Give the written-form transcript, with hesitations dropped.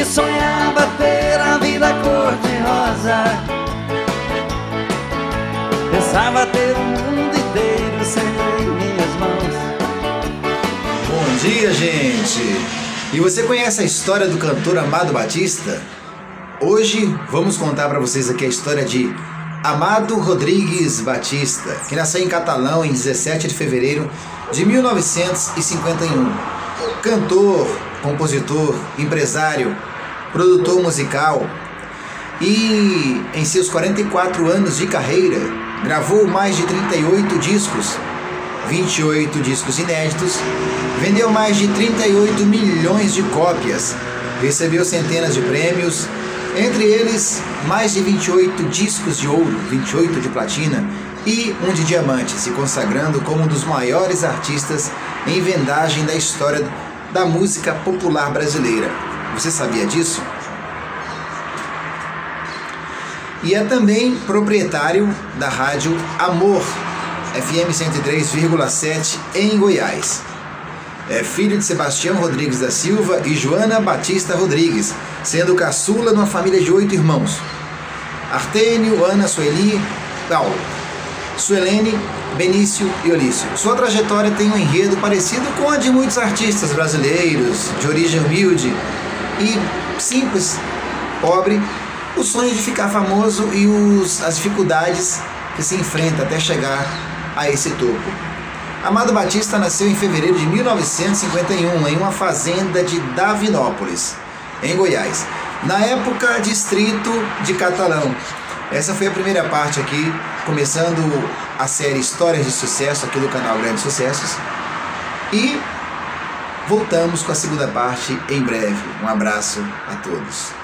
que sonhava ter a vida cor-de-rosa. Pensava ter o mundo inteiro sempre em minhas mãos. Bom dia, gente! E você conhece a história do cantor Amado Batista? Hoje vamos contar para vocês aqui a história de Amado Rodrigues Batista, que nasceu em Catalão em 17 de fevereiro de 1951. Cantor, compositor, empresário, produtor musical e, em seus 44 anos de carreira, gravou mais de 38 discos, 28 discos inéditos, vendeu mais de 38 milhões de cópias, recebeu centenas de prêmios, entre eles mais de 28 discos de ouro, 28 de platina e um de diamante, se consagrando como um dos maiores artistas em vendagem da história da música popular brasileira. Você sabia disso? E é também proprietário da rádio Amor, FM 103,7 em Goiás. É filho de Sebastião Rodrigues da Silva e Joana Batista Rodrigues, sendo caçula numa família de 8 irmãos: Artênio, Ana, Sueli, Paulo, Suelene, Benício e Olício. Sua trajetória tem um enredo parecido com a de muitos artistas brasileiros, de origem humilde e simples, pobre, o sonho de ficar famoso e as dificuldades que se enfrenta até chegar a esse topo. Amado Batista nasceu em fevereiro de 1951 em uma fazenda de Davinópolis, em Goiás, na época distrito de Catalão. Essa foi a primeira parte aqui, começando a série Histórias de Sucesso aqui do canal Grandes Sucessos, e voltamos com a segunda parte em breve. Um abraço a todos.